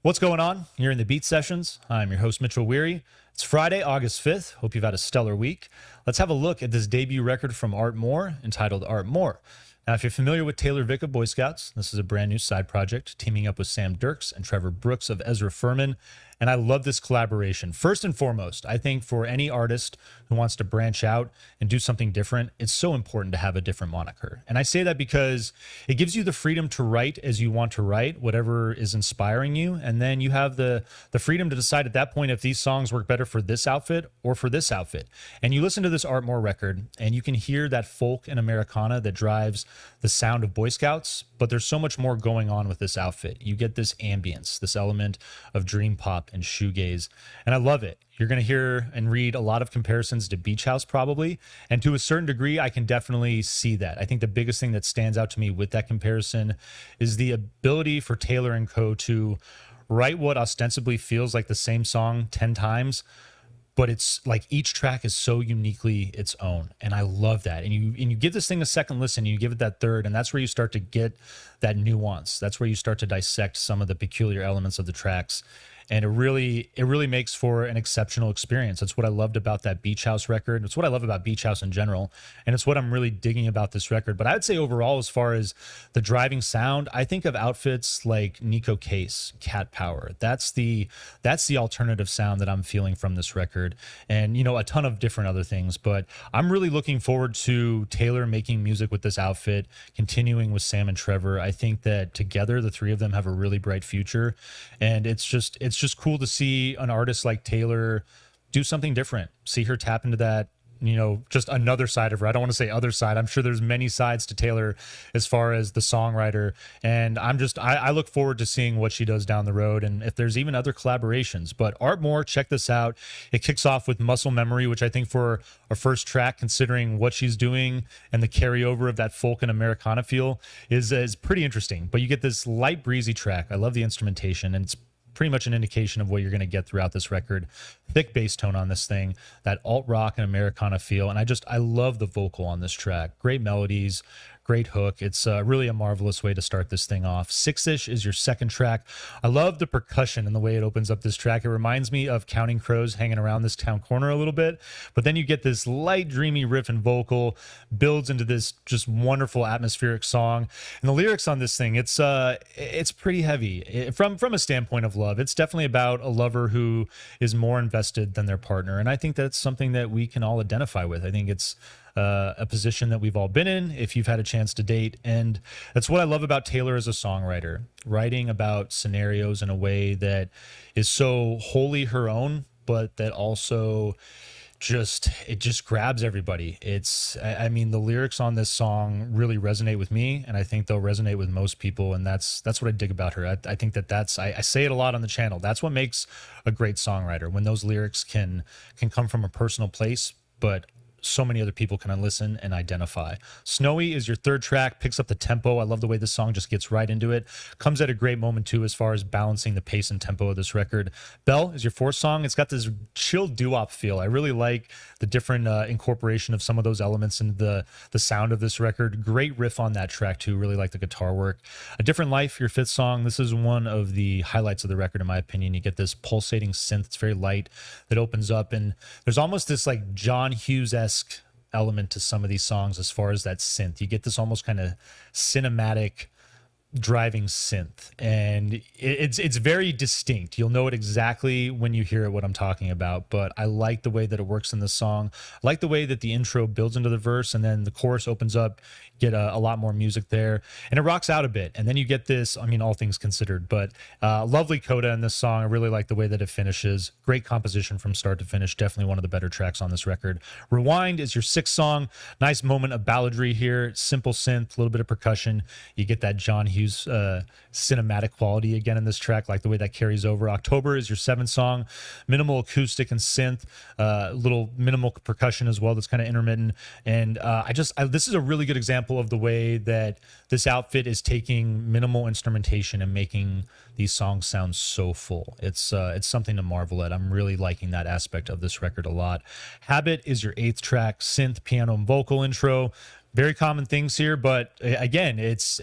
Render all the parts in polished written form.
What's going on? You're in the Beat Sessions. I'm your host, Mitchell Weary. It's Friday, August 5th. Hope you've had a stellar week. Let's have a look at this debut record from Art Moore entitled Art Moore. Now, if you're familiar with Taylor Vick of Boy Scouts, this is a brand new side project teaming up with Sam Dirks and Trevor Brooks of Ezra Furman. And I love this collaboration. First and foremost, I think for any artist who wants to branch out and do something different, it's so important to have a different moniker. And I say that because it gives you the freedom to write as you want to write, whatever is inspiring you. And then you have the freedom to decide at that point if these songs work better for this outfit or for this outfit. And you listen to this Art Moore record and you can hear that folk and Americana that drives the sound of Boy Scouts, but there's so much more going on with this outfit. You get this ambience, this element of dream pop and shoegaze, and I love it. You're going to hear and read a lot of comparisons to Beach House probably, and to a certain degree, I can definitely see that. I think the biggest thing that stands out to me with that comparison is the ability for Taylor and co. to write what ostensibly feels like the same song 10 times, but it's like each track is so uniquely its own, and I love that. And you give this thing a second listen, and you give it that third, and that's where you start to get that nuance. That's where you start to dissect some of the peculiar elements of the tracks, and it really makes for an exceptional experience. That's what I loved about that Beach House record. It's what I love about Beach House in general, and it's what I'm really digging about this record. But I would say overall, as far as the driving sound, I think of outfits like Nico Case, Cat Power. That's the alternative sound that I'm feeling from this record, and a ton of different other things. But I'm really looking forward to Taylor making music with this outfit, continuing with Sam and Trevor. I think that together the three of them have a really bright future, and it's just cool to see an artist like Taylor do something different, see her tap into that, just another side of her. I don't want to say other side. I'm sure there's many sides to Taylor as far as the songwriter. And I look forward to seeing what she does down the road and if there's even other collaborations. But Art Moore, check this out. It kicks off with Muscle Memory, which I think for a first track, considering what she's doing and the carryover of that folk and Americana feel is pretty interesting. But you get this light breezy track. I love the instrumentation, and it's pretty much an indication of what you're going to get throughout this record. Thick bass tone on this thing, that alt rock and Americana feel. And I love the vocal on this track. Great melodies, great hook. It's really a marvelous way to start this thing off. Six-ish is your second track. I love the percussion and the way it opens up this track. It reminds me of Counting Crows hanging around this town corner a little bit, but then you get this light, dreamy riff and vocal, builds into this just wonderful atmospheric song. And the lyrics on this thing, it's pretty heavy. From a standpoint of love, it's definitely about a lover who is more invested than their partner, and I think that's something that we can all identify with. I think it's a position that we've all been in if you've had a chance to date. And that's what I love about Taylor as a songwriter, writing about scenarios in a way that is so wholly her own, but that also just grabs everybody. I mean, the lyrics on this song really resonate with me, and I think they'll resonate with most people, and that's what I dig about her. I think I say it a lot on the channel. That's what makes a great songwriter, when those lyrics can come from a personal place, but so many other people can listen and identify. Snowy is your third track, picks up the tempo. I love the way this song just gets right into it. Comes at a great moment too as far as balancing the pace and tempo of this record. Belle is your fourth song. It's got this chill doo-wop feel. I really like the different incorporation of some of those elements into the sound of this record. Great riff on that track too. Really like the guitar work. A Different Life, your fifth song. This is one of the highlights of the record in my opinion. You get this pulsating synth. It's very light that opens up, and there's almost this like John Hughes-esque element to some of these songs as far as that synth. You get this almost kind of cinematic driving synth, and it's very distinct. You'll know it exactly when you hear it, what I'm talking about. But I like the way that it works in the song. I like the way that the intro builds into the verse and then the chorus opens up. Get a lot more music there, and it rocks out a bit. And then you get this, I mean, all things considered, but lovely coda in this song. I really like the way that it finishes. Great composition from start to finish. Definitely one of the better tracks on this record. Rewind is your sixth song. Nice moment of balladry here. Simple synth, a little bit of percussion. You get that John Hughes cinematic quality again in this track, like the way that carries over. October is your seventh song. Minimal acoustic and synth, little minimal percussion as well that's kind of intermittent. And this is a really good example of the way that this outfit is taking minimal instrumentation and making these songs sound so full. It's something to marvel at. I'm really liking that aspect of this record a lot. Habit is your eighth track. Synth, piano, and vocal intro. Very common things here, but again, it's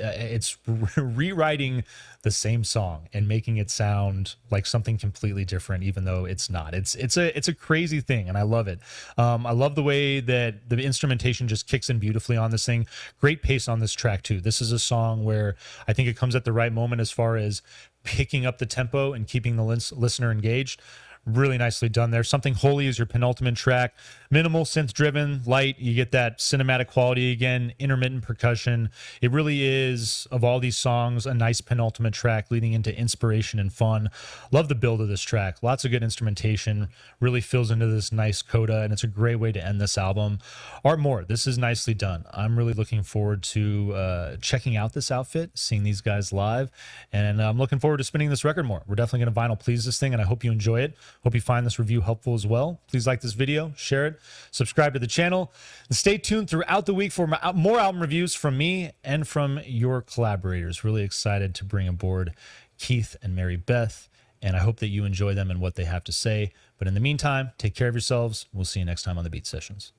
rewriting the same song and making it sound like something completely different, even though it's not. It's a crazy thing, and I love it. I love the way that the instrumentation just kicks in beautifully on this thing. Great pace on this track too. This is a song where I think it comes at the right moment as far as picking up the tempo and keeping the listener engaged. Really nicely done there. Something Holy is your penultimate track. Minimal synth driven, light. You get that cinematic quality again, intermittent percussion. It really is, of all these songs, a nice penultimate track leading into inspiration and fun. Love the build of this track. Lots of good instrumentation. Really fills into this nice coda, and it's a great way to end this album. Art Moore, this is nicely done. I'm really looking forward to checking out this outfit, seeing these guys live, and I'm looking forward to spinning this record more. We're definitely going to vinyl please this thing, and I hope you enjoy it. Hope you find this review helpful as well. Please like this video, share it, subscribe to the channel, and stay tuned throughout the week for more album reviews from me and from your collaborators. Really excited to bring aboard Keith and Mary Beth, and I hope that you enjoy them and what they have to say. But in the meantime, take care of yourselves. We'll see you next time on the Beat Sessions.